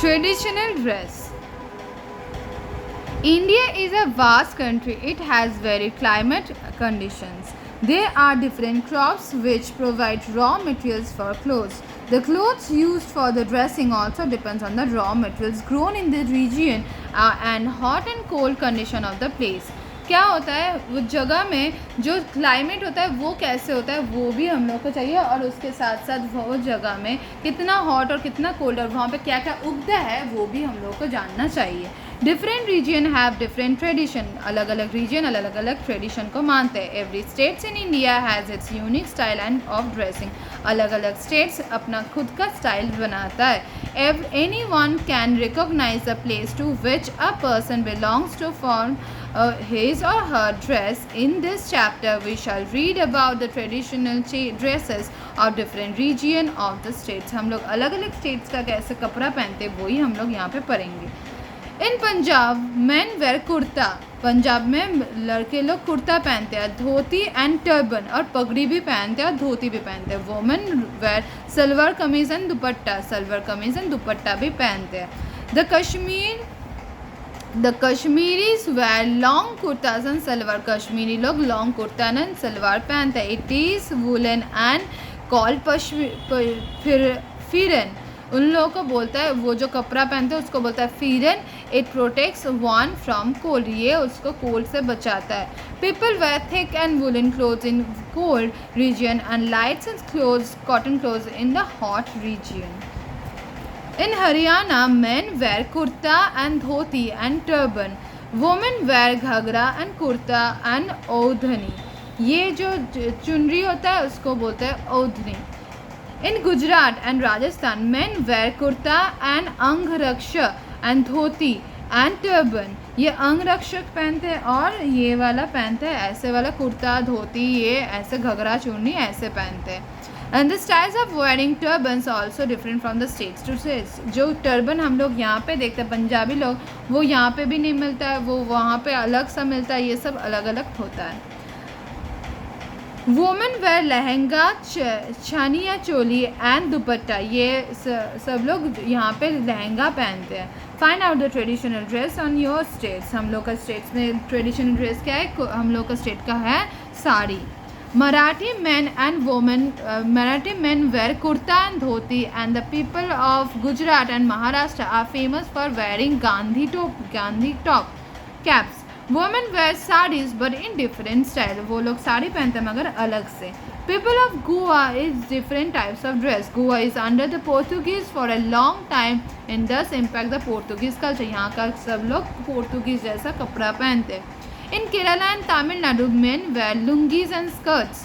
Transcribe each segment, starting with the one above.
Traditional dress. India is a vast country. It has varied climate conditions. There are different crops which provide raw materials for clothes. The clothes used for the dressing also depends on the raw materials grown in the region and hot and cold condition of the place. क्या होता है वो जगह में जो climate होता है वो कैसे होता है वो भी हम लोग को चाहिए, और उसके साथ साथ वो जगह में कितना हॉट और कितना कोल्ड और वहाँ पे क्या क्या उगता है वो भी हम लोग को जानना चाहिए. Different region have different tradition. अलग अलग रीजन अलग अलग ट्रेडिशन को मानते हैं. Every states in India has its unique style and of dressing. अलग अलग स्टेट्स अपना खुद का स्टाइल बनाता है. Any one can recognise the place to which a person belongs to form his or her dress. In this chapter we shall read about the traditional dresses of different region of the states. हम लोग अलग अलग states का कैसे कपड़ा पहनते हैं वही हम लोग यहाँ पे पढ़ेंगे. इन पंजाब मैन वेयर कुर्ता. पंजाब में लड़के लोग कुर्ता पहनते हैं, धोती एंड टर्बन, और पगड़ी भी पहनते हैं और धोती भी पहनते हैं. Women where salwar kameez and dupatta. Salwar kameez and दुपट्टा भी पहनते हैं. The Kashmiris wear long kurtas and salwar. Kashmiri लोग लॉन्ग कुर्ता एंड सलवार पहनते हैं. It is woollen and called फिरन. उन लोगों को बोलता है वो जो कपड़ा पहनते हैं उसको बोलता है pheran. It protects one from cold. ये उसको कोल्ड से बचाता है. People wear thick and woollen clothes in cold region and lights clothes cotton clothes in the hot region. In Haryana, men wear kurta and dhoti and turban. Women wear ghagra and kurta and ओढ़नी. ये जो चुनरी होता है उसको बोलते हैं ओढ़नी. In Gujarat and Rajasthan, men wear kurta and अंगरक्षक and धोती and turban. ये अंगरक्षक पहनते हैं और ये वाला पहनते हैं ऐसे वाला कुर्ता धोती, ये ऐसे घघरा चुन्नी ऐसे पहनते हैं. And the styles of wearing turbans are also different from the states to states. जो टर्बन हम लोग यहाँ पे देखते हैं पंजाबी लोग, वो यहाँ पे भी नहीं मिलता है, वो वहाँ पे अलग सा मिलता है. ये सब अलग अलग होता है. Women wear lehenga chaniya choli and dupatta. ये सब लोग यहाँ पे लहंगा पहनते हैं. Find out the traditional dress on your states. हम लोग का स्टेट्स में ट्रेडिशनल ड्रेस क्या है? हम लोग का स्टेट का है sari. Marathi men wear kurta and dhoti, and the people of Gujarat and Maharashtra are famous for wearing Gandhi top caps. Women wear sarees but in different style. वो लोग साड़ी पहनते हैं मगर अलग से. People of Goa is different types of dress. Goa is under the Portuguese for a long time and thus impact the Portuguese culture. यहाँ का सब लोग पोर्तुगीज जैसा कपड़ा पहनते हैं. In Kerala and Tamil Nadu, men wear lungis and skirts.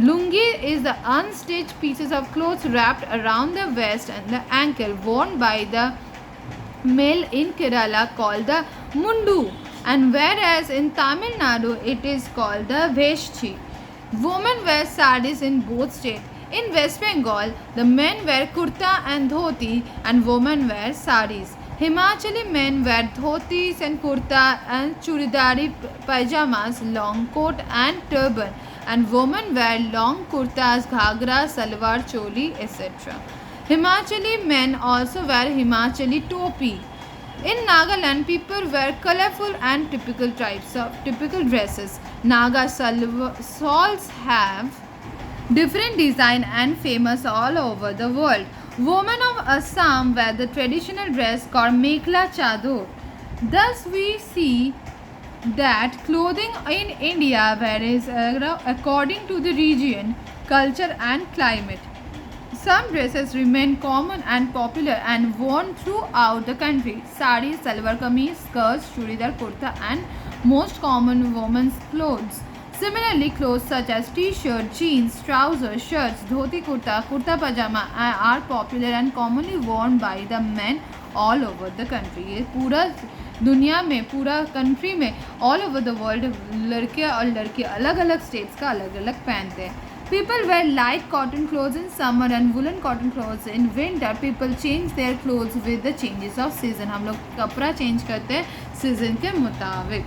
Lungi is the unstitched pieces of clothes wrapped around the waist and the ankle, worn by the male in Kerala called the mundu, and whereas in Tamil Nadu it is called the veshchi. Women wear sarees in both states. In West Bengal, the men wear kurta and dhoti and women wear sarees. Himachali men wear dhotis and kurta and churidari pajamas, long coat and turban, and women wear long kurtas, ghagra, salwar, choli, etc. Himachali men also wear Himachali topi. In Nagaland, people wear colorful and typical dresses. Naga shawls have different design and famous all over the world. Women of Assam wear the traditional dress called Mekhla Chador. Thus we see that clothing in India varies according to the region, culture and climate. Some dresses remain common and popular and worn throughout the country. Sari, salwar kameez, skirts, churidar, kurta and most common women's clothes. Similarly, clothes such as t-shirt, jeans, trousers, shirts, dhoti kurta, kurta pajama are popular and commonly worn by the men all over the country. ये पूरा दुनिया में, पूरा country में, all over the world लड़के और लड़की अलग अलग स्टेट्स का अलग अलग पहनते हैं. People wear light cotton clothes in summer and woolen cotton clothes in winter. People change their clothes with the changes of season. हम लोग कपड़ा चेंज करते हैं सीजन के मुताबिक.